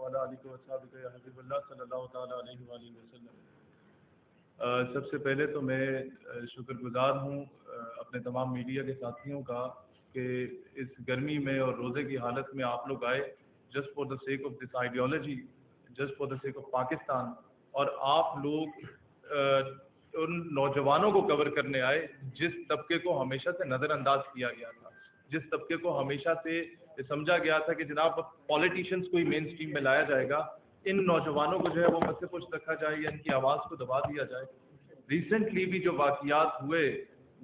وعلی آلہ وصحبہ یا حبیب اللہ صلی اللہ تعالیٰ علیہ وآلہ وسلم۔ سب سے پہلے تو میں شکر گزار ہوں اپنے تمام میڈیا کے ساتھیوں کا کہ اس گرمی میں اور روزے کی حالت میں آپ لوگ آئے just for the sake of this ideology, just for the sake of Pakistan, اور آپ لوگ ان نوجوانوں کو کور کرنے آئے جس طبقے کو ہمیشہ سے نظر انداز کیا گیا تھا، جس طبقے کو ہمیشہ سے سمجھا گیا تھا کہ جناب پولیٹیشینس کو ہی مین اسٹریم میں لایا جائے گا، ان نوجوانوں کو جو ہے وہ مت سے پشت رکھا جائے یا ان کی آواز کو دبا دیا جائے۔ ریسنٹلی بھی جو واقعات ہوئے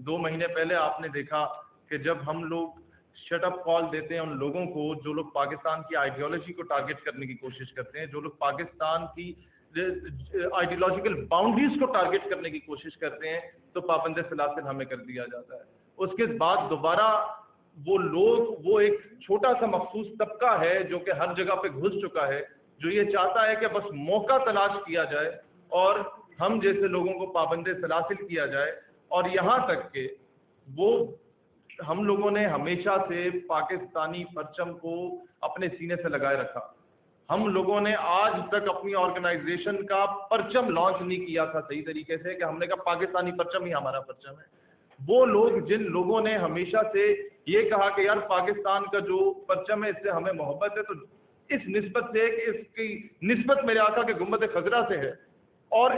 2 مہینے پہلے آپ نے دیکھا کہ جب ہم لوگ شٹ اپ کال دیتے ہیں ان لوگوں کو جو لوگ پاکستان کی آئیڈیالوجی کو ٹارگٹ کرنے کی کوشش کرتے ہیں، جو لوگ پاکستان کی آئیڈیالوجیکل باؤنڈریز کو ٹارگٹ کرنے کی کوشش کرتے ہیں، تو پابند سلاسل ہمیں کر دیا جاتا ہے۔ اس کے بعد دوبارہ وہ لوگ، وہ ایک چھوٹا سا مخصوص طبقہ ہے جو کہ ہر جگہ پہ گھس چکا ہے، جو یہ چاہتا ہے کہ بس موقع تلاش کیا جائے اور ہم جیسے لوگوں کو پابند سلاسل کیا جائے، اور یہاں تک کہ وہ ہم لوگوں نے ہمیشہ سے پاکستانی پرچم کو اپنے سینے سے لگائے رکھا۔ ہم لوگوں نے آج تک اپنی آرگنائزیشن کا پرچم لانچ نہیں کیا تھا صحیح طریقے سے کہ ہم نے کہا پاکستانی پرچم ہی ہمارا پرچم ہے۔ وہ لوگ جن لوگوں نے ہمیشہ سے یہ کہا کہ یار پاکستان کا جو پرچم ہے اس سے ہمیں محبت ہے، تو اس نسبت سے کہ اس کی نسبت میرے آقا کے گنبد خضرا سے ہے، اور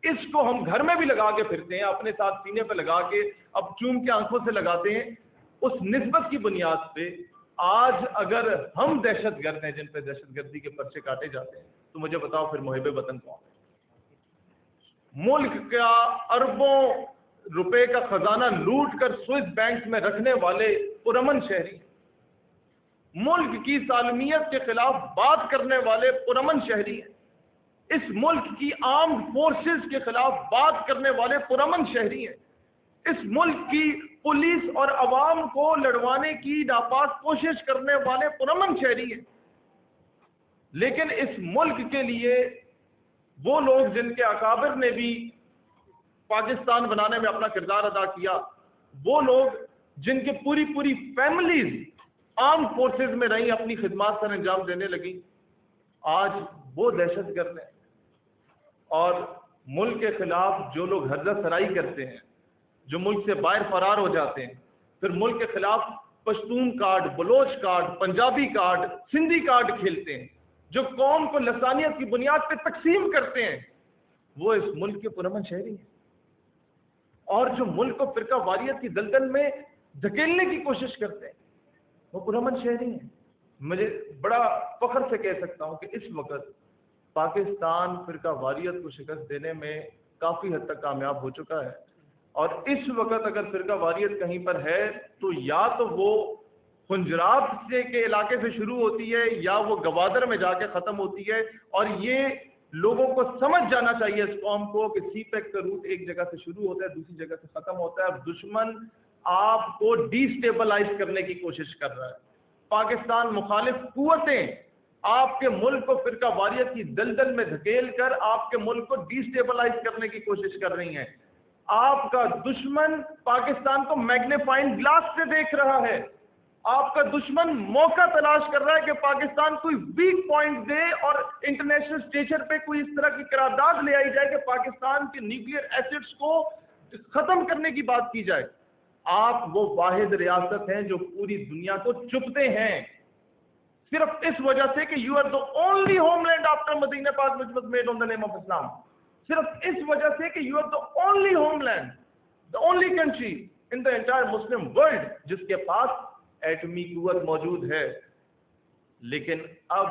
اس کو ہم گھر میں بھی لگا کے پھرتے ہیں، اپنے ساتھ سینے پہ لگا کے اب چوم کے آنکھوں سے لگاتے ہیں، اس نسبت کی بنیاد پہ آج اگر ہم دہشت گرد ہیں جن پہ دہشت گردی کے پرچے کاٹے جاتے ہیں، تو مجھے بتاؤ پھر محب وطن کون ہے؟ ملک کا اربوں روپے کا خزانہ لوٹ کر سوئس بینک میں رکھنے والے پرامن شہری، ملک کی سالمیت کے خلاف بات کرنے والے پرامن شہری ہیں، اس ملک کی آرمڈ فورسز کے خلاف بات کرنے والے پرامن شہری ہیں، اس ملک کی پولیس اور عوام کو لڑوانے کی ناپاک کوشش کرنے والے پرامن شہری ہیں، لیکن اس ملک کے لیے وہ لوگ جن کے اکابر نے بھی پاکستان بنانے میں اپنا کردار ادا کیا، وہ لوگ جن کے پوری فیملیز آرم فورسز میں رہیں، اپنی خدمات سر انجام دینے لگیں، آج وہ دہشت گرد ہیں۔ اور ملک کے خلاف جو لوگ حرزہ سرائی کرتے ہیں، جو ملک سے باہر فرار ہو جاتے ہیں، پھر ملک کے خلاف Pashtun card, Baloch card, Punjabi card, Sindhi card کھیلتے ہیں، جو قوم کو لسانیت کی بنیاد پہ تقسیم کرتے ہیں، وہ اس ملک کے پرامن شہری ہیں، اور جو ملک کو فرقہ واریت کی دلدل میں دھکیلنے کی کوشش کرتے ہیں، وہ پرامن شہری ہیں۔ مجھے بڑا فخر سے کہہ سکتا ہوں کہ اس وقت پاکستان فرقہ واریت کو شکست دینے میں کافی حد تک کامیاب ہو چکا ہے، اور اس وقت اگر فرقہ واریت کہیں پر ہے تو یا تو وہ خنجراب سے کے علاقے سے شروع ہوتی ہے یا وہ گوادر میں جا کے ختم ہوتی ہے، اور یہ لوگوں کو سمجھ جانا چاہیے اس قوم کو کہ سی پیک کا روٹ ایک جگہ سے شروع ہوتا ہے، دوسری جگہ سے ختم ہوتا ہے، اور دشمن آپ کو ڈی سٹیبلائز کرنے کی کوشش کر رہا ہے۔ پاکستان مخالف قوتیں آپ کے ملک کو فرقہ واریت کی دلدل میں دھکیل کر آپ کے ملک کو ڈی سٹیبلائز کرنے کی کوشش کر رہی ہیں۔ آپ کا دشمن پاکستان کو میگنیفائنگ گلاس سے دیکھ رہا ہے، آپ کا دشمن موقع تلاش کر رہا ہے کہ پاکستان کوئی ویک پوائنٹ دے اور انٹرنیشنل اسٹیچر پہ کوئی اس طرح کی قرارداد لے آئی جائے کہ پاکستان کے نیوکلیئر ایسٹس کو ختم کرنے کی بات کی جائے۔ آپ وہ واحد ریاست ہیں جو پوری دنیا کو چپتے ہیں، صرف اس وجہ سے کہ you are the only home land after Medina پاک which was made on the name of Islam، صرف اس وجہ سے کہ you are the only home land, the only country in the entire Muslim world جس کے پاس ایٹمی قوت موجود ہے۔ لیکن اب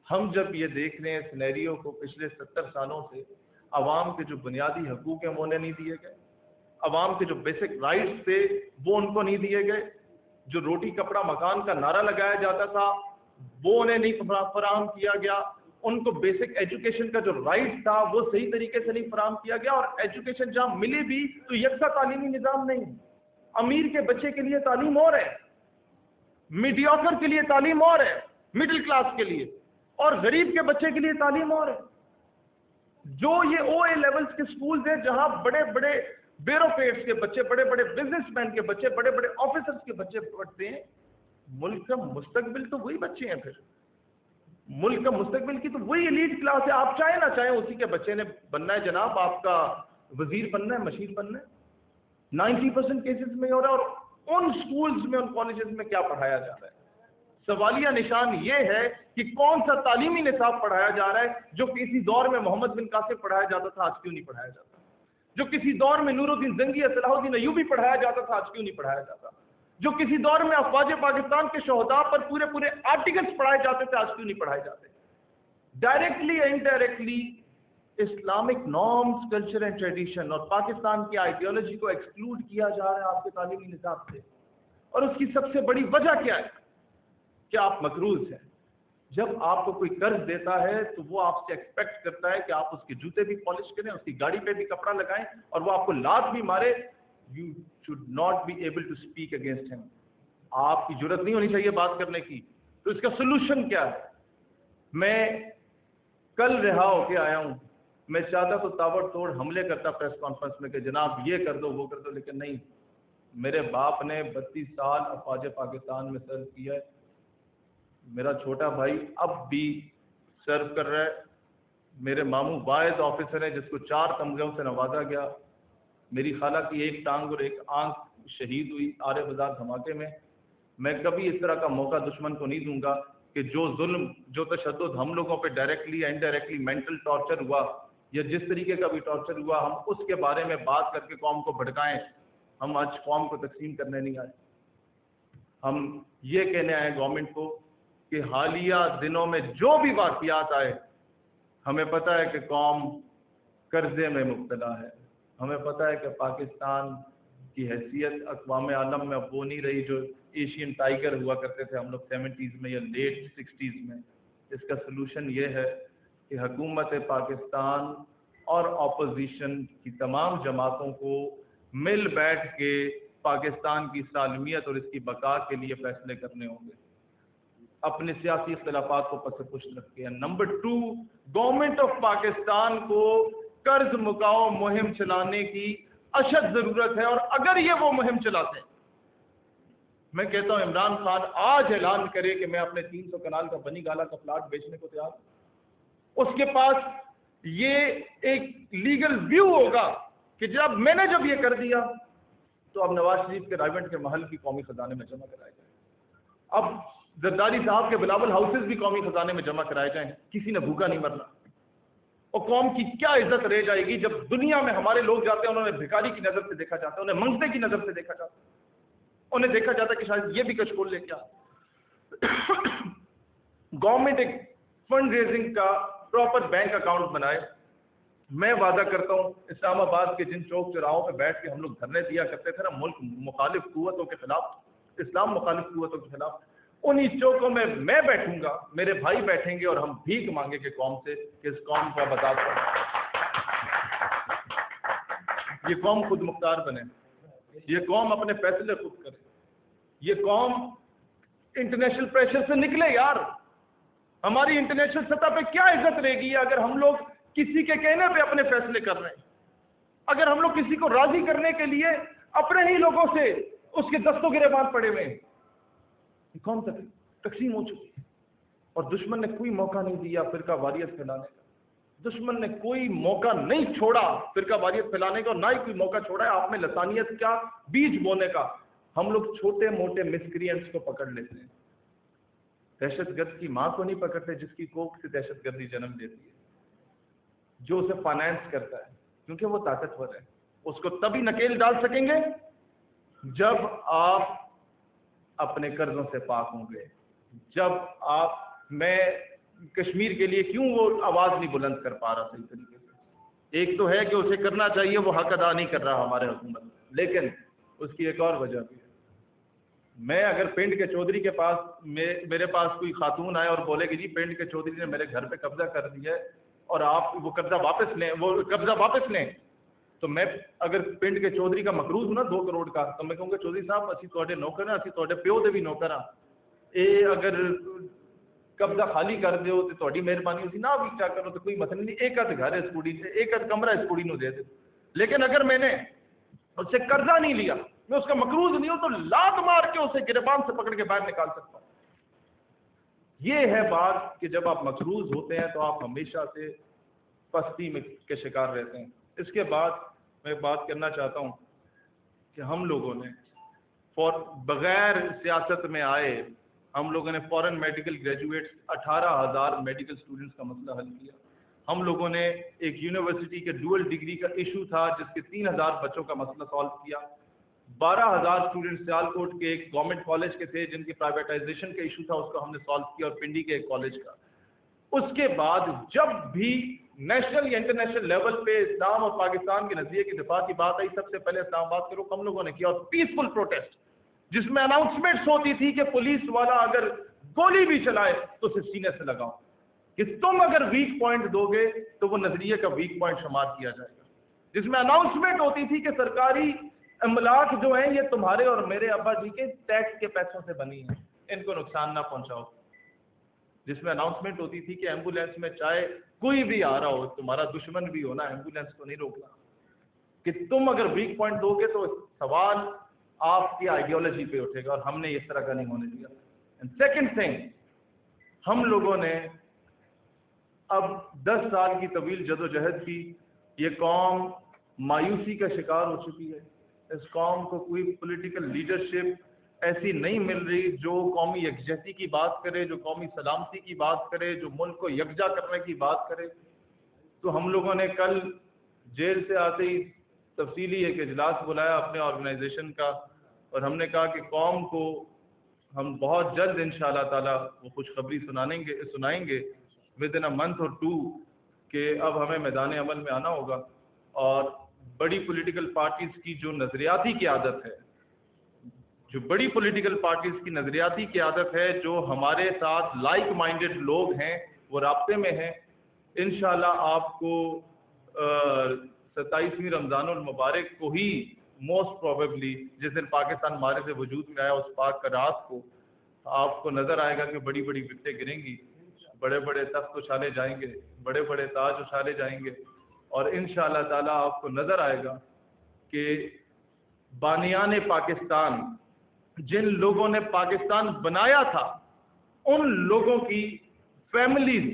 ہم جب یہ دیکھ رہے ہیں سینیریو کو پچھلے 70 سالوں سے، عوام کے جو بنیادی حقوق ہیں وہ انہیں نہیں دیے گئے، عوام کے جو بیسک رائٹس تھے وہ ان کو نہیں دیے گئے، جو روٹی کپڑا مکان کا نعرہ لگایا جاتا تھا وہ انہیں نہیں فراہم کیا گیا، ان کو بیسک ایجوکیشن کا جو رائٹ تھا وہ صحیح طریقے سے نہیں فراہم کیا گیا، اور ایجوکیشن جہاں ملی بھی تو یکساں تعلیمی نظام نہیں، امیر کے بچے کے لیے تعلیم اور ہے، میڈیوکر کے لیے تعلیم اور ہے، مڈل کلاس کے لیے، اور غریب کے بچے کے لیے تعلیم اور ہے۔ جو یہ او اے لیولز کے سکولز ہیں جہاں بڑے بڑے بیوروکریٹس کے بچے، بڑے بڑے بزنس مین کے بچے، بڑے بڑے آفیسرز کے بچے پڑھتے ہیں، ملک کا مستقبل تو وہی بچے ہیں۔ پھر ملک کا مستقبل کی تو وہی ایلیٹ کلاس ہے. آپ چاہیں نہ چاہیں اسی کے بچے نے بننا ہے جناب, آپ کا وزیر بننا ہے, مشیر بننا ہے. 90% کیسز میں ہو رہا ہے. اور ان سکولز میں, ان کالجز میں کیا پڑھایا جا رہا ہے؟ سوالیہ نشان یہ ہے کہ کون سا تعلیمی نصاب پڑھایا جا رہا ہے جو کسی دور میں محمد بن قاسم پڑھایا جاتا تھا, آج کیوں نہیں پڑھایا جاتا؟ جو کسی دور میں نور الدین زنگی یا صلاح الدین ایوبی پڑھایا جاتا تھا, آج کیوں نہیں پڑھایا جاتا؟ جو کسی دور میں افواج پاکستان کے شہداء پر پورے آرٹیکلز پڑھائے جاتے تھے, آج کیوں نہیں پڑھائے جاتے؟ Directly indirectly Islamic norms, culture and tradition اور پاکستان کی آئیڈیالوجی کو ایکسکلوڈ کیا جا رہا ہے آپ کے تعلیمی نصاب سے. اور اس کی سب سے بڑی وجہ کیا ہے؟ کہ آپ مقروض ہیں. جب آپ کو کوئی قرض دیتا ہے تو وہ آپ سے ایکسپیکٹ کرتا ہے کہ آپ اس کے جوتے بھی پالش کریں, اس کی گاڑی پہ بھی کپڑا لگائیں, اور وہ آپ کو لات بھی مارے. You should not be able to speak against him. آپ کی ضرورت نہیں ہونی چاہیے بات کرنے کی. تو اس کا سلوشن کیا ہے؟ میں کل رہا ہو کے آیا ہوں. میں چاہتا تو تابڑ توڑ حملے کرتا پریس کانفرنس میں کہ جناب یہ کر دو وہ کر دو, لیکن نہیں. میرے باپ نے 32 سال افواج پاکستان میں سرو کیا ہے. میرا چھوٹا بھائی اب بھی سرو کر رہا ہے. میرے ماموں واحد آفیسر ہیں جس کو 4 تمغوں سے نوازا گیا. میری خالہ کی ایک ٹانگ اور ایک آنکھ شہید ہوئی آرے بازار دھماکے میں. میں کبھی اس طرح کا موقع دشمن کو نہیں دوں گا کہ جو ظلم, جو تشدد ہم لوگوں پہ ڈائریکٹلی یا انڈائریکٹلی مینٹل ٹارچر ہوا یا جس طریقے کا بھی ٹارچر ہوا, ہم اس کے بارے میں بات کر کے قوم کو بھڑکائیں. ہم آج قوم کو تقسیم کرنے نہیں آئے. ہم یہ کہنے آئے گورنمنٹ کو کہ حالیہ دنوں میں جو بھی واقعات آئے, ہمیں پتہ ہے کہ قوم قرضے میں مبتلا ہے. ہمیں پتہ ہے کہ پاکستان کی حیثیت اقوام عالم میں اب وہ نہیں رہی جو ایشین ٹائیگر ہوا کرتے تھے ہم لوگ 70s میں یا لیٹ 60s میں. اس کا سلوشن یہ ہے کہ حکومت پاکستان اور اپوزیشن کی تمام جماعتوں کو مل بیٹھ کے پاکستان کی سالمیت اور اس کی بقا کے لیے فیصلے کرنے ہوں گے, اپنے سیاسی اختلافات کو پس پشت رکھ کے. نمبر 2, گورنمنٹ آف پاکستان کو قرض مکاؤ مہم چلانے کی اشد ضرورت ہے. اور اگر یہ وہ مہم چلاتے ہیں, میں کہتا ہوں عمران خان آج اعلان کرے کہ میں اپنے 300 کنال کا بنی گالا کا پلاٹ بیچنے کو تیار ہوں. اس کے پاس یہ ایک لیگل ویو ہوگا کہ میں نے جب یہ کر دیا تو اب نواز شریف کے رائیونٹ کے محل کی قومی خزانے میں جمع کرائے جائیں, اب زرداری صاحب کے بلاول ہاؤسز بھی قومی خزانے میں جمع کرائے جائیں. کسی نے بھوکا نہیں مرنا. اور قوم کی کیا عزت رہ جائے گی جب دنیا میں ہمارے لوگ جاتے ہیں, انہیں بھکاری کی نظر سے دیکھا جاتا ہے, انہیں منگتے کی نظر سے دیکھا جاتا ہے, انہیں دیکھا جاتا ہے کہ شاید یہ بھی کچھ لے کیا. گورنمنٹ ایک فنڈ ریزنگ کا پراپر بینک اکاؤنٹ بنائے. میں وعدہ کرتا ہوں اسلام آباد کے جن چوک چوراہوں پہ بیٹھ کے ہم لوگ دھرنے دیا کرتے تھے نا ملک مخالف قوتوں کے خلاف, اسلام مخالف قوتوں کے خلاف, انہی چوکوں میں بیٹھوں گا, میرے بھائی بیٹھیں گے اور ہم بھیک مانگیں گے قوم سے کہ اس قوم کو آزاد کریں, یہ قوم خود مختار بنے, یہ قوم اپنے فیصلے خود کرے, یہ قوم انٹرنیشنل پریشر سے نکلے. یار ہماری انٹرنیشنل سطح پہ کیا عزت رہے گی اگر ہم لوگ کسی کے کہنے پہ اپنے فیصلے کر رہے ہیں, اگر ہم لوگ کسی کو راضی کرنے کے لیے اپنے ہی لوگوں سے اس کے دستوں گریبان پڑے ہوئے ہیں. قوم تقسیم ہو چکی ہے اور دشمن نے کوئی موقع نہیں دیا فرقہ واریت پھیلانے کا. دشمن نے کوئی موقع نہیں چھوڑا فرقہ واریت پھیلانے کا, اور نہ ہی کوئی موقع چھوڑا ہے آپ میں لسانیت کا بیج بونے کا. ہم لوگ چھوٹے موٹے مسکرینٹس کو پکڑ لیتے ہیں, دہشت گرد کی ماں کو نہیں پکڑتے جس کی کوکھ سے دہشت گردی جنم دیتی ہے, جو اسے فائنانس کرتا ہے, کیونکہ وہ طاقتور ہے. اس کو تبھی نکیل ڈال سکیں گے جب آپ اپنے قرضوں سے پاک ہوں گے, جب آپ, میں کشمیر کے لیے کیوں وہ آواز نہیں بلند کر پا رہا صحیح طریقے سے. ایک تو ہے کہ اسے کرنا چاہیے, وہ حق ادا نہیں کر رہا ہمارے حکومت, لیکن اس کی ایک اور وجہ بھی ہے. میں اگر پنڈ کے چودھری کے پاس میرے پاس کوئی خاتون آئے اور بولے کہ جی پنڈ کے چودھری نے میرے گھر پہ قبضہ کر دیا ہے اور آپ وہ قبضہ واپس لیں, تو میں اگر پنڈ کے چودھری کا مقروض ہوں نا 2 کروڑ کا, تو میں کہوں گا چودھری صاحب اسی تواڈے نوکر ہیں, اسی تواڈے پیو دے بھی نوکر ہاں, اے اگر قبضہ خالی کر دیو تو تواڈی مہربانی ہوتی نا, بھی کیا کرو تو کوئی مسئلہ نہیں, ایک آدھ گھر ہے اس کڑی سے, ایک آدھ کمرہ اس کڑی نو دے دے. لیکن اگر میں نے اس سے قرضہ نہیں لیا, میں اس کا مقروض نہیں ہوں, تو لات مار کے اسے گریبان سے پکڑ کے باہر نکال سکتا ہوں. یہ ہے بات کہ جب آپ مقروض ہوتے ہیں تو آپ ہمیشہ سے پستی میں کے شکار رہتے ہیں. اس کے بعد میں بات کرنا چاہتا ہوں کہ ہم لوگوں نے بغیر سیاست میں آئے ہم لوگوں نے فورن میڈیکل گریجویٹس 18,000 میڈیکل اسٹوڈنٹس کا مسئلہ حل کیا. ہم لوگوں نے ایک یونیورسٹی کے ڈوئل ڈگری کا ایشو تھا جس کے 3,000 بچوں کا مسئلہ سالو کیا. 12,000 اسٹوڈنٹ سیالکوٹ کے ایک گورنمنٹ کالج کے تھے جن کی پرائیویٹائزیشن کا ایشو تھا, اس کو ہم نے سالو کیا, اور پنڈی کے ایک کالج کا. اس کے بعد جب بھی نیشنل یا انٹرنیشنل لیول پہ اسلام اور پاکستان کے نظریے کی دفاع کی بات آئی, سب سے پہلے اسلام آباد کے رخ ہم لوگوں نے کیا, اور پیسفل پروٹیسٹ جس میں اناؤنسمنٹس ہوتی تھی کہ پولیس والا اگر گولی بھی چلائے تو اسے سینے سے لگاؤ, کہ تم اگر ویک پوائنٹ دو گے تو وہ نظریے کا ویک پوائنٹ شمار کیا جائے گا. جس میں اناؤنسمنٹ ہوتی تھی کہ سرکاری املاک جو ہیں یہ تمہارے اور میرے ابا جی کے ٹیکس کے پیسوں سے بنی ہیں, ان کو نقصان نہ پہنچاؤ. جس میں اناؤنسمنٹ ہوتی تھی کہ ایمبولینس میں چاہے کوئی بھی آ رہا ہو, تمہارا دشمن بھی ہونا, ایمبولینس کو نہیں روکنا, کہ تم اگر ویک پوائنٹ دو گے تو سوال آپ کی آئیڈیالوجی پہ اٹھے گا, اور ہم نے اس طرح کا نہیں ہونے دیا. سیکنڈ تھنگ, ہم لوگوں نے اب 10 سال کی طویل جدوجہد کی, یہ قوم مایوسی کا شکار ہو چکی ہے. اس قوم کو کوئی پولیٹیکل لیڈرشپ ایسی نہیں مل رہی جو قومی یکجہتی کی بات کرے, جو قومی سلامتی کی بات کرے, جو ملک کو یکجا کرنے کی بات کرے. تو ہم لوگوں نے کل جیل سے آتے ہی تفصیلی ایک اجلاس بلایا اپنے آرگنائزیشن کا, اور ہم نے کہا کہ قوم کو ہم بہت جلد انشاءاللہ تعالی وہ خوشخبری سنائیں گے ود ان اے منتھ اور 2 کہ اب ہمیں میدان عمل میں آنا ہوگا. اور بڑی پولیٹیکل پارٹیز کی جو نظریاتی قیادت ہے, جو بڑی پولیٹیکل پارٹیز کی نظریاتی قیادت ہے, جو ہمارے ساتھ لائک مائنڈڈ لوگ ہیں, وہ رابطے میں ہیں. انشاءاللہ آپ کو 27ویں رمضان المبارک کو ہی موسٹ پروبیبلی جس دن پاکستان ہمارے سے وجود میں آیا اس پاک کا رات کو آپ کو نظر آئے گا کہ بڑی بڑی وکٹیں گریں گی, بڑے بڑے تخت اچھالے جائیں گے, بڑے بڑے تاج اچھالے جائیں گے, اور انشاءاللہ تعالیٰ آپ کو نظر آئے گا کہ بانیان پاکستان, جن لوگوں نے پاکستان بنایا تھا, ان لوگوں کی فیملیز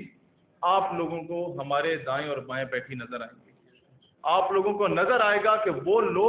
آپ لوگوں کو ہمارے دائیں اور بائیں بیٹھی نظر آئیں گی. آپ لوگوں کو نظر آئے گا کہ وہ لوگ